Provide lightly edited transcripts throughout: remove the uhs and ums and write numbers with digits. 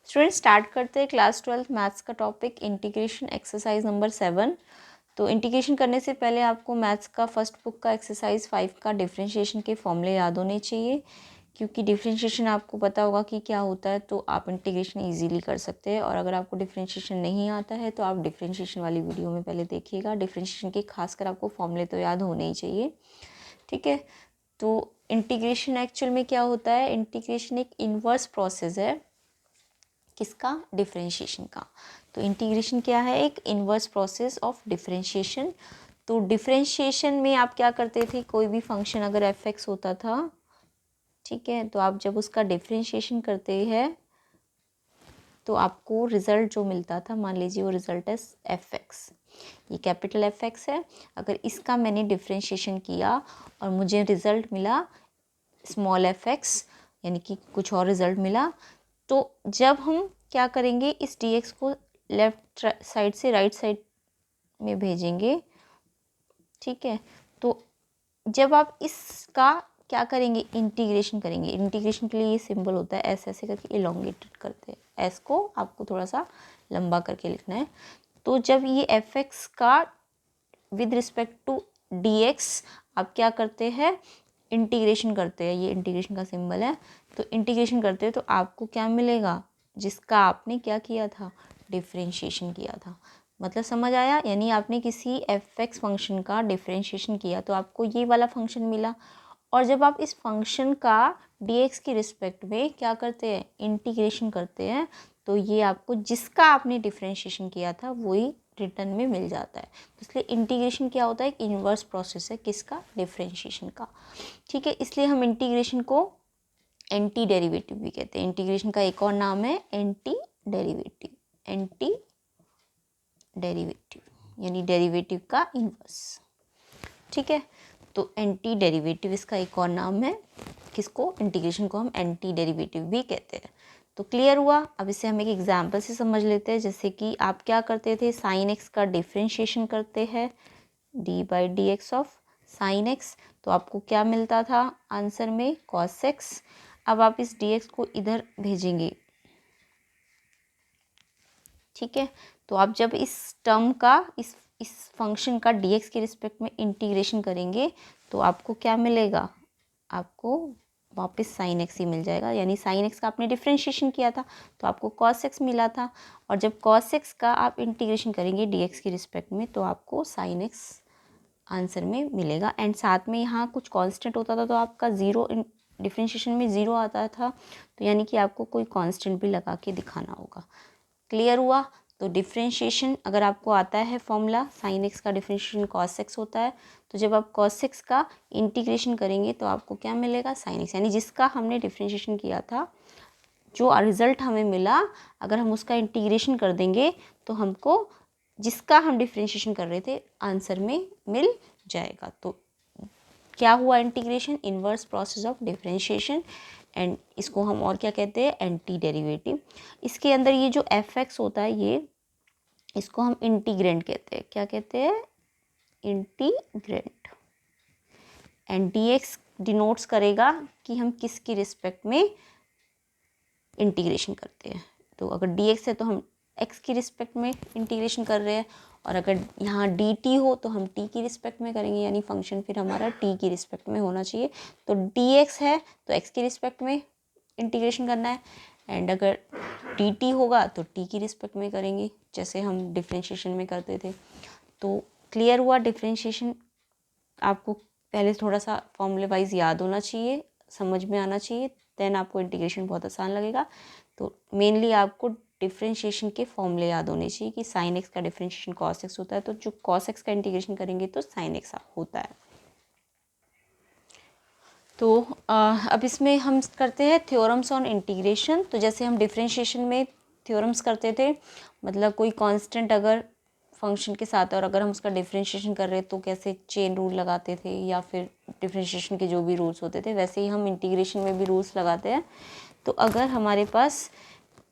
Student start करते हैं class 12 maths का टॉपिक इंटीग्रेशन एक्सरसाइज नंबर 7। तो इंटीग्रेशन करने से पहले आपको मैथ्स का फर्स्ट बुक का एक्सरसाइज 5 का डिफरेंशिएशन के फॉर्मूले याद होने चाहिए, क्योंकि डिफरेंशिएशन आपको पता होगा कि क्या होता है, तो आप इंटीग्रेशन इजीली कर सकते हैं। और अगर आपको डिफरेंशिएशन नहीं आता है तो आप डिफरेंशिएशन वाली वीडियो में पहले देखिएगा। डिफरेंशिएशन के खासकर आपको फॉर्मूले तो याद होने ही चाहिए, ठीक है। तो इंटीग्रेशन एक्चुअल में क्या होता है, इंटीग्रेशन एक इन्वर्स प्रोसेस है। किसका? डिफरेंशिएशन का। तो इंटीग्रेशन क्या है? एक इन्वर्स प्रोसेस ऑफ डिफरेंशिएशन। तो डिफरेंशिएशन में आप क्या करते थे, कोई भी फंक्शन अगर एफ एक्स होता था, ठीक है, तो आप जब उसका डिफरेंशिएशन करते हैं तो आपको रिजल्ट जो मिलता था, मान लीजिए वो रिजल्ट है एफ एक्स, ये कैपिटल एफ एक्स है। अगर इसका मैंने डिफरेंशिएशन किया और मुझे रिजल्ट मिला स्मॉल एफ एक्स, यानी कि कुछ और रिजल्ट मिला, तो जब हम क्या करेंगे, इस डी एक्स को लेफ्ट साइड से राइट साइड में भेजेंगे, ठीक है। तो जब आप इसका क्या करेंगे, इंटीग्रेशन करेंगे। इंटीग्रेशन के लिए ये सिंबल होता है ऐसे ऐसे करके इलोंगेटेड करते हैं, एस को आपको थोड़ा सा लंबा करके लिखना है। तो जब ये एफ एक्स का with respect to D X आप क्या करते हैं, इंटीग्रेशन करते हैं, ये इंटीग्रेशन का सिंबल है। तो इंटीग्रेशन करते हैं तो आपको क्या मिलेगा, जिसका आपने क्या किया था, डिफरेंशिएशन किया था। मतलब समझ आया? यानी आपने किसी एफ एक्स फंक्शन का डिफरेंशिएशन किया तो आपको ये वाला फंक्शन मिला। और जब आप इस फंक्शन का डी एक्स की रिस्पेक्ट में क्या करते हैं, इंटीग्रेशन करते हैं, तो ये आपको जिसका आपने डिफरेंशिएशन किया था वही रिटर्न में मिल जाता है। तो इसलिए इंटीग्रेशन क्या होता है, एक इन्वर्स प्रोसेस है किसका, डिफरेंशिएशन का, ठीक है। इसलिए हम इंटीग्रेशन को एंटी डेरिवेटिव भी कहते हैं। इंटीग्रेशन का एक और नाम है एंटी डेरिवेटिव, एंटी डेरिवेटिव यानी डेरिवेटिव का इन्वर्स, ठीक है। तो एंटी डेरिवेटिव इसका एक और नाम है। किसको? इंटीग्रेशन को हम एंटी डेरिवेटिव भी कहते हैं। तो क्लियर हुआ? अब इसे हम एक एग्जांपल से समझ लेते हैं। जैसे कि आप क्या करते थे, साइन एक्स का डिफरेंशिएशन करते हैं, D by D x of sine x, तो आपको क्या मिलता था आंसर में, कॉस एक्स। अब आप इस डी एक्स को इधर भेजेंगे, ठीक है। तो आप जब इस टर्म का इस फंक्शन का डी एक्स के रिस्पेक्ट में इंटीग्रेशन करेंगे तो आपको क्या मिलेगा, आपको वापस साइन एक्स ही मिल जाएगा। यानी साइन एक्स का आपने डिफरेंशिएशन किया था तो आपको कॉस एक्स मिला था, और जब कॉस एक्स का आप इंटीग्रेशन करेंगे डी एक्स के रिस्पेक्ट में तो आपको साइन एक्स आंसर में मिलेगा। एंड साथ में यहाँ कुछ कांस्टेंट होता था तो आपका ज़ीरो, डिफरेंशिएशन में ज़ीरो आता था, तो यानी कि आपको कोई कांस्टेंट भी लगा के दिखाना होगा। क्लियर हुआ? तो डिफरेंशिएशन अगर आपको आता है फॉर्मूला, साइन एक्स का डिफरेंशिएशन कॉस एक्स होता है, तो जब आप कॉस एक्स का इंटीग्रेशन करेंगे तो आपको क्या मिलेगा, साइन एक्स। यानी जिसका हमने डिफरेंशिएशन किया था, जो रिजल्ट हमें मिला, अगर हम उसका इंटीग्रेशन कर देंगे तो हमको जिसका हम डिफरेंशिएशन कर रहे थे आंसर में मिल जाएगा। तो क्या हुआ, integration, inverse process of differentiation. And इसको हम और क्या कहते हैं, एंटी डेरिवेटिव। इसके अंदर ये जो एफ एक्स होता है, ये इसको हम इंटीग्रेंड कहते हैं। क्या कहते हैं, integrand. And D x denotes करेगा कि हम किसकी रिस्पेक्ट में इंटीग्रेशन करते हैं। तो अगर डी एक्स है तो हम एक्स की रिस्पेक्ट में इंटीग्रेशन कर रहे हैं, और अगर यहाँ डी टी हो तो हम टी की रिस्पेक्ट में करेंगे, यानी फंक्शन फिर हमारा टी की रिस्पेक्ट में होना चाहिए। तो डी एक्स है तो एक्स की रिस्पेक्ट में इंटीग्रेशन करना है, एंड अगर डी टी होगा तो टी की रिस्पेक्ट में करेंगे, जैसे हम डिफरेंशिएशन में करते थे। तो क्लियर हुआ? डिफरेंशिएशन आपको पहले थोड़ा सा फॉर्मूले वाइज याद होना चाहिए, समझ में आना चाहिए, देन आपको इंटीग्रेशन बहुत आसान लगेगा। तो मेनली आपको डिफरेंशिएशन के फॉर्मूले याद होने चाहिए कि साइन एक्स का डिफरेंशिएशन कॉस एक्स होता है, तो जो कॉस एक्स का इंटीग्रेशन करेंगे तो साइन एक्स होता है। तो अब इसमें हम करते हैं थ्योरम्स ऑन इंटीग्रेशन। तो जैसे हम डिफरेंशिएशन में थ्योरम्स करते थे, मतलब कोई कांस्टेंट अगर फंक्शन के साथ है और अगर हम उसका डिफरेंशिएशन कर रहे हैं तो कैसे चेन रूल लगाते थे, या फिर डिफरेंशिएशन के जो भी रूल्स होते थे, वैसे ही हम इंटीग्रेशन में भी रूल्स लगाते हैं। तो अगर हमारे पास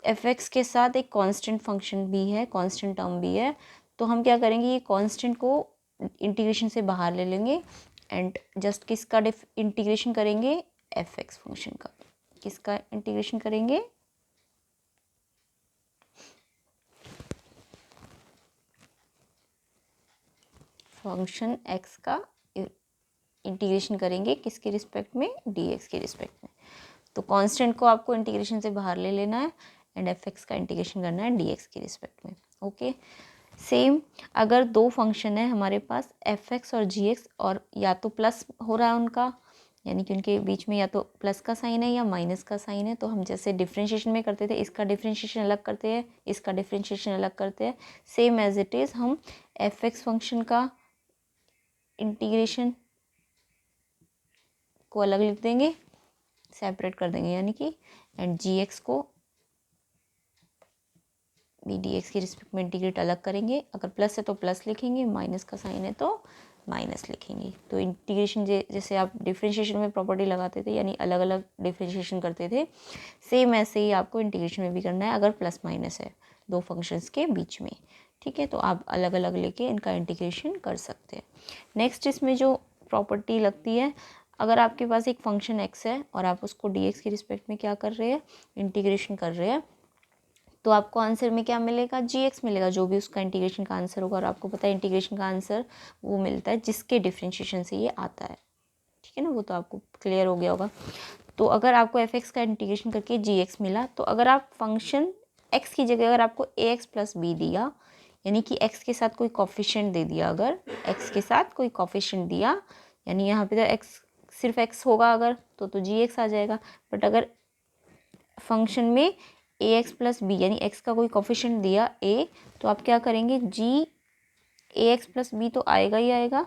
एफ एक्स के साथ एक कांस्टेंट फंक्शन भी है, कांस्टेंट टर्म भी है, तो हम क्या करेंगे, ये कांस्टेंट को इंटीग्रेशन से बाहर ले लेंगे एंड जस्ट किसका इंटीग्रेशन करेंगे, एफ एक्स फंक्शन का। किसका इंटीग्रेशन करेंगे, फंक्शन एक्स का इंटीग्रेशन करेंगे किसके रिस्पेक्ट में, डी एक्स के रिस्पेक्ट में। तो कांस्टेंट को आपको इंटीग्रेशन से बाहर ले लेना है एंड एफ एक्स का इंटीग्रेशन करना है डी एक्स के रिस्पेक्ट में। ओके, सेम अगर दो फंक्शन है हमारे पास एफ एक्स और जी एक्स, और या तो प्लस हो रहा है उनका, यानी कि उनके बीच में या तो प्लस का साइन है या माइनस का साइन है, तो हम जैसे डिफ्रेंशिएशन में करते थे, इसका डिफ्रेंशिएशन अलग करते हैं, इसका डिफ्रेंशिएशन अलग करते हैं, सेम एज इट इज़ हम एफ एक्स फंक्शन का इंटीग्रेशन को अलग लिख देंगे, सेपरेट कर देंगे, यानी कि एंड जी एक्स को बी डी एक्स के रिस्पेक्ट में इंटीग्रेट अलग करेंगे। अगर प्लस है तो प्लस लिखेंगे, माइनस का साइन है तो माइनस लिखेंगे। तो इंटीग्रेशन जैसे आप डिफरेंशिएशन में प्रॉपर्टी लगाते थे, यानी अलग अलग डिफरेंशिएशन करते थे, सेम ऐसे ही आपको इंटीग्रेशन में भी करना है अगर प्लस माइनस है दो फंक्शंस के बीच में। ठीक है, तो आप अलग अलग लेके इनका इंटीग्रेशन कर सकते हैं। नेक्स्ट इसमें जो प्रॉपर्टी लगती है, अगर आपके पास एक फंक्शन एक्स है और आप उसको डी एक्स के रिस्पेक्ट में क्या कर रहे हैं, इंटीग्रेशन कर रहे हैं, तो आपको आंसर में क्या मिलेगा, जी एक्स मिलेगा, जो भी उसका इंटीग्रेशन का आंसर होगा। और आपको पता है इंटीग्रेशन का आंसर वो मिलता है जिसके डिफरेंशिएशन से ये आता है। ठीक है ना, वो तो आपको क्लियर हो गया होगा। तो अगर आपको एफ एक्स का इंटीग्रेशन करके जी एक्स मिला, तो अगर आप फंक्शन एक्स की जगह अगर आपको ए एक्स प्लस बी दिया, यानी कि एक्स के साथ कोई कॉफिशिएंट दे दिया, अगर एक्स के साथ कोई कॉफिशिएंट दिया, यानी यहाँ पे तो एक्स सिर्फ एक्स होगा अगर, तो जी एक्स आ जाएगा। बट अगर फंक्शन में ए एक्स प्लस बी यानी एक्स का कोई कॉफिशिएंट दिया ए, तो आप क्या करेंगे, जी ए एक्स प्लस बी तो आएगा ही आएगा,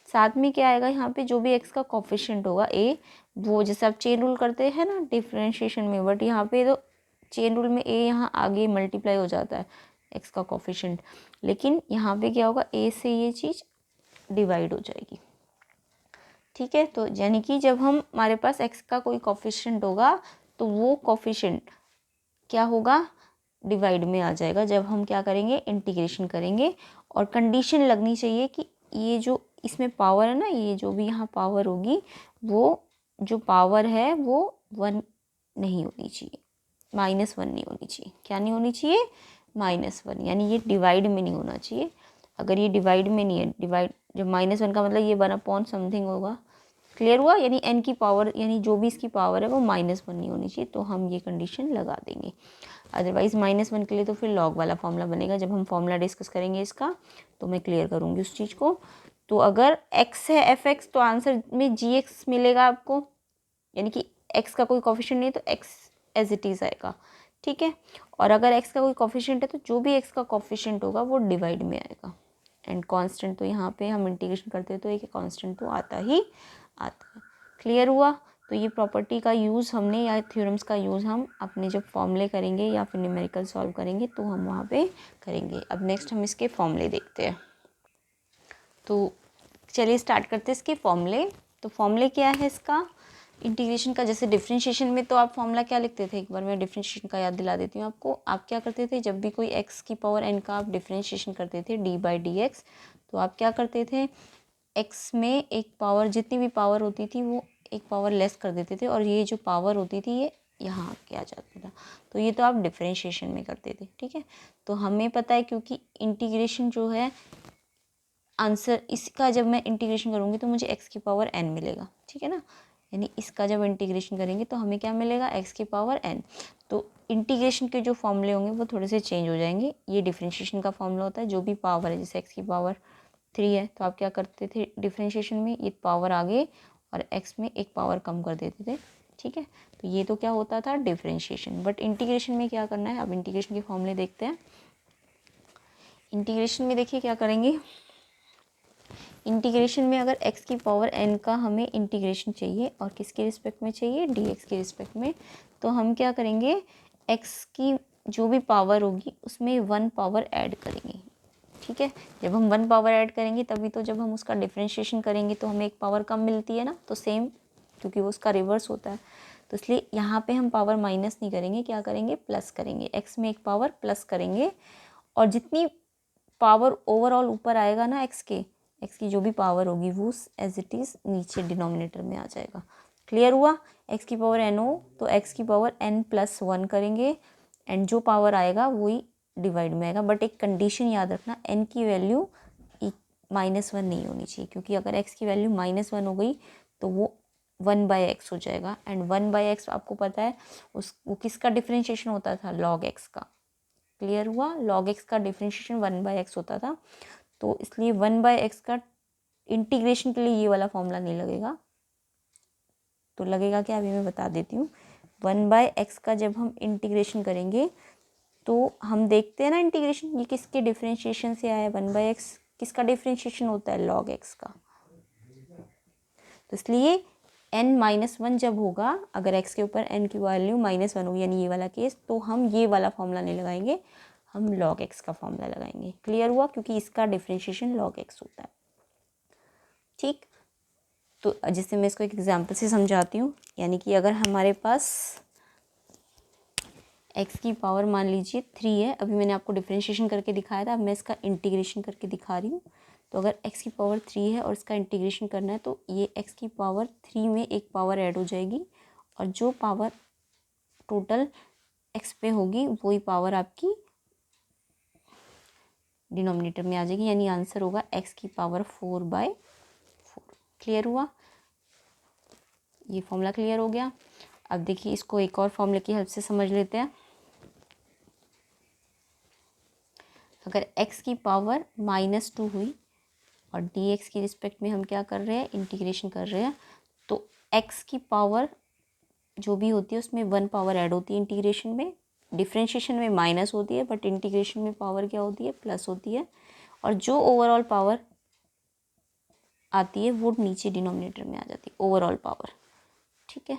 साथ में क्या आएगा यहाँ पे, जो भी एक्स का कॉफिशिएंट होगा ए, वो जैसे आप चेन रूल करते हैं ना डिफरेंशिएशन में, बट यहाँ पे तो चेन रूल में ए यहाँ आगे मल्टीप्लाई हो जाता है एक्स का कॉफिशिएंट, लेकिन यहाँ पे क्या होगा, ए से ये चीज़ डिवाइड हो जाएगी। ठीक है, तो यानी कि जब हमारे पास एक्स का कोई कॉफिशिएंट होगा तो वो कॉफिशिएंट क्या होगा, डिवाइड में आ जाएगा जब हम क्या करेंगे, इंटीग्रेशन करेंगे। और कंडीशन लगनी चाहिए कि ये जो इसमें पावर है ना, ये जो भी यहाँ पावर होगी, वो जो पावर है वो 1 नहीं होनी चाहिए, -1 नहीं होनी चाहिए। क्या नहीं होनी चाहिए, -1, यानी ये डिवाइड में नहीं होना चाहिए। अगर ये डिवाइड में नहीं है, डिवाइड जब -1 का मतलब ये 1/, समथिंग होगा। क्लियर हुआ, यानी n की पावर यानी जो भी इसकी पावर है वो -1 नहीं होनी चाहिए, तो हम ये कंडीशन लगा देंगे। अदरवाइज -1 के लिए तो फिर लॉग वाला फॉर्मूला बनेगा। जब हम फॉर्मूला डिस्कस करेंगे इसका तो मैं क्लियर करूँगी उस चीज़ को। तो अगर x है एफ एक्स, तो आंसर में जी एक्स मिलेगा आपको, यानी कि x का कोई कॉफिशिएंट नहीं है तो x एज इट इज़ आएगा। ठीक है, और अगर x का कोई कॉफिशिएंट है तो जो भी x का कॉफिशिएंट होगा वो डिवाइड में आएगा। एंड कांस्टेंट तो यहाँ पे हम इंटीग्रेशन करते हैं तो एक कांस्टेंट तो आता ही आता है। क्लियर हुआ, तो ये प्रॉपर्टी का यूज़ हमने या थ्योरम्स का यूज़ हम अपने जब फॉर्मूले करेंगे या फिर न्यूमेरिकल सॉल्व करेंगे तो हम वहाँ पे करेंगे। अब नेक्स्ट हम इसके फॉर्मूले देखते हैं। तो चलिए स्टार्ट करते हैं इसके फॉर्मूले। तो फॉर्मूले क्या है इसका, इंटीग्रेशन का। जैसे डिफरेंशिएशन में तो आप फॉर्मूला क्या लिखते थे, एक बार मैं डिफरेंशिएशन का याद दिला देती हूँ आपको। आप क्या करते थे, जब भी कोई एक्स की पावर एन का आप डिफरेंशिएशन करते थे d/dx, तो आप क्या करते थे, एक्स में एक पावर, जितनी भी पावर होती थी वो एक पावर लेस कर देते थे, और ये जो पावर होती थी ये यहाँ आके आ जाता था। तो ये तो आप डिफरेंशिएशन में करते थे। ठीक है, तो हमें पता है क्योंकि इंटीग्रेशन जो है आंसर इसका, जब मैं इंटीग्रेशन करूँगी तो मुझे x की पावर n मिलेगा। ठीक है ना, यानी इसका जब इंटीग्रेशन करेंगे तो हमें क्या मिलेगा, x की पावर n। तो इंटीग्रेशन के जो फॉर्मूले होंगे वो थोड़े से चेंज हो जाएंगे। ये डिफरेंशिएशन का फॉर्मूला होता है, जो भी पावर है, जैसे x की पावर 3 है तो आप क्या करते थे डिफरेंशिएशन में, ये पावर आगे और x में एक पावर कम कर देते थे। ठीक है, तो ये तो क्या होता था डिफरेंशिएशन। बट इंटीग्रेशन में क्या करना है, अब इंटीग्रेशन के फॉर्मूले देखते हैं। इंटीग्रेशन में देखिए क्या करेंगे, इंटीग्रेशन में अगर x की पावर n का हमें इंटीग्रेशन चाहिए और किसके रिस्पेक्ट में चाहिए, dx के रिस्पेक्ट में, तो हम क्या करेंगे, x की जो भी पावर होगी उसमें 1 पावर ऐड करेंगे। ठीक है, जब हम 1 पावर ऐड करेंगे तभी तो जब हम उसका डिफरेंशिएशन करेंगे तो हमें एक पावर कम मिलती है ना, तो सेम क्योंकि वो उसका रिवर्स होता है, तो इसलिए यहाँ पे हम पावर माइनस नहीं करेंगे, क्या करेंगे, प्लस करेंगे। x में एक पावर प्लस करेंगे, और जितनी पावर ओवरऑल ऊपर आएगा ना x की जो भी पावर होगी वो एज इट इज़ नीचे डिनोमिनेटर में आ जाएगा। क्लियर हुआ, x की पावर n हो तो x की पावर n+1 करेंगे, एंड जो पावर आएगा वही डिवाइड में आएगा। बट एक कंडीशन याद रखना, n की वैल्यू -1 नहीं होनी चाहिए, क्योंकि अगर x की वैल्यू -1 हो गई तो वो 1/x हो जाएगा। एंड 1/x आपको पता है वो किसका डिफ्रेंशिएशन होता था, log x का। क्लियर हुआ, log x का डिफ्रेंशिएशन 1/x होता था, तो इसलिए 1/x का इंटीग्रेशन के लिए ये वाला फॉर्मूला नहीं लगेगा। तो लगेगा क्या, अभी मैं बता देती हूँ। 1/x का जब हम इंटीग्रेशन करेंगे तो हम देखते हैं ना इंटीग्रेशन ये किसके डिफ्रेंशिएशन से आया है, 1/x किसका डिफ्रेंशिएशन होता है, log x का। तो इसलिए n-1 जब होगा, अगर x के ऊपर n की वैल्यू -1 होगी, यानी ये वाला केस, तो हम ये वाला फॉर्मूला नहीं लगाएंगे, हम log x का फॉर्मूला लगाएंगे। क्लियर हुआ, क्योंकि इसका डिफ्रेंशिएशन log x होता है। ठीक, तो जिससे मैं इसको एक एग्जांपल से समझाती हूँ। यानी कि अगर हमारे पास x की पावर मान लीजिए 3 है, अभी मैंने आपको डिफ्रेंशिएशन करके दिखाया था, अब मैं इसका इंटीग्रेशन करके दिखा रही हूँ। तो अगर x की पावर 3 है और इसका इंटीग्रेशन करना है, तो ये x की पावर 3 में एक पावर ऐड हो जाएगी, और जो पावर टोटल x पे होगी वही पावर आपकी डिनोमिनेटर में आ जाएगी, यानी आंसर होगा x की पावर 4/4। क्लियर हुआ, ये फॉर्मूला क्लियर हो गया। अब देखिए इसको एक और फॉर्मूले की हेल्प से समझ लेते हैं। अगर x की पावर -2 हुई और dx की रिस्पेक्ट में हम क्या कर रहे हैं, इंटीग्रेशन कर रहे हैं, तो x की पावर जो भी होती है उसमें 1 पावर ऐड होती है इंटीग्रेशन में। डिफ्रेंशिएशन में माइनस होती है, बट इंटीग्रेशन में पावर क्या होती है, प्लस होती है। और जो ओवरऑल पावर आती है वो नीचे डिनोमिनेटर में आ जाती है, ओवरऑल पावर। ठीक है,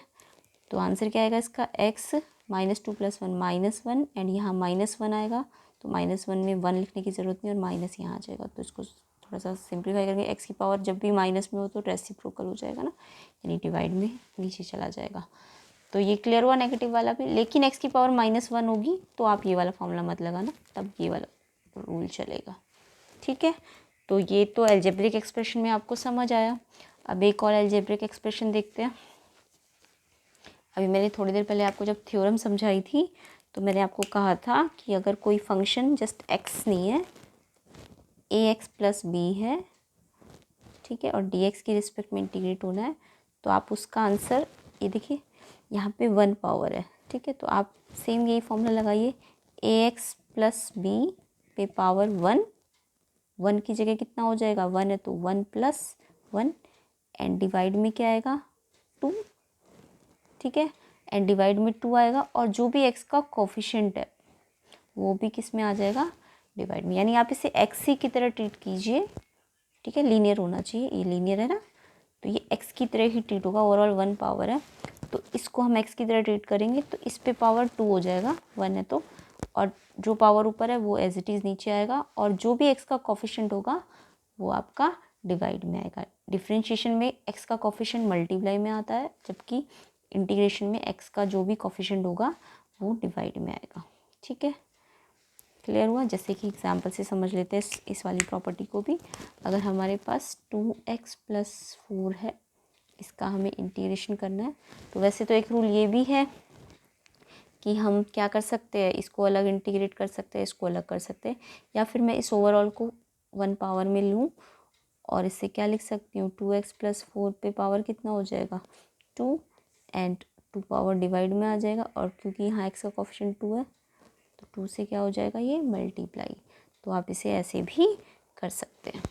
तो आंसर क्या आएगा इसका, x -2 + 1 -1, एंड यहाँ -1 आएगा, तो -1 में 1 लिखने की ज़रूरत नहीं और माइनस यहाँ आ जाएगा। तो इसको थोड़ा सा सिंप्लीफाई करके, x की पावर जब भी माइनस में हो तो रेसिप्रोकल हो जाएगा ना, यानी डिवाइड में नीचे चला जाएगा। तो ये क्लियर हुआ नेगेटिव वाला भी। लेकिन x की पावर -1 होगी तो आप ये वाला फॉर्मूला मत लगाना, तब ये वाला रूल चलेगा। ठीक है, तो ये तो अलजेब्रिक एक्सप्रेशन में आपको समझ आया। अब एक और अलजेब्रिक एक्सप्रेशन देखते हैं। अभी मैंने थोड़ी देर पहले आपको जब थ्योरम समझाई थी तो मैंने आपको कहा था कि अगर कोई फंक्शन जस्ट x नहीं है, ax + b है, ठीक है, और dx की रिस्पेक्ट में इंटीग्रेट होना है, तो आप उसका आंसर, ये देखिए यहाँ पे 1 पावर है, ठीक है, तो आप सेम यही फॉर्मूला लगाइए, ax + b पे पावर 1 की जगह कितना हो जाएगा, 1 है तो 1 + 1, एंड डिवाइड में क्या आएगा, 2। ठीक है, एंड डिवाइड में 2 आएगा, और जो भी x का कोफिशिएंट है वो भी किस में आ जाएगा, डिवाइड में। यानी आप इसे x ही की तरह ट्रीट कीजिए। ठीक है, लीनियर होना चाहिए, ये लीनियर है ना, तो ये x की तरह ही ट्रीट होगा। ओवरऑल 1 पावर है, तो इसको हम x की तरह ट्रीट करेंगे, तो इस पे पावर 2 हो जाएगा, 1 है तो, और जो पावर ऊपर है वो एज इट इज़ नीचे आएगा, और जो भी x का कोफिशिएंट होगा वो आपका डिवाइड में आएगा। डिफ्रेंशिएशन में x का कोफिशिएंट मल्टीप्लाई में आता है, जबकि इंटीग्रेशन में x का जो भी कोफिशिएंट होगा वो डिवाइड में आएगा। ठीक है, क्लियर हुआ। जैसे कि एग्जांपल से समझ लेते हैं इस वाली प्रॉपर्टी को भी। अगर हमारे पास 2x + 4 है, इसका हमें इंटीग्रेशन करना है, तो वैसे तो एक रूल ये भी है कि हम क्या कर सकते हैं, इसको अलग इंटीग्रेट कर सकते हैं, इसको अलग कर सकते हैं, या फिर मैं इस ओवरऑल को 1 पावर में लूँ और इससे क्या लिख सकती हूँ, 2x + 4 पे पावर कितना हो जाएगा, 2, एंड 2 पावर डिवाइड में आ जाएगा, और क्योंकि यहाँ x का कोफिशिएंट 2 है तो 2 से क्या हो जाएगा, ये मल्टीप्लाई। तो आप इसे ऐसे भी कर सकते हैं।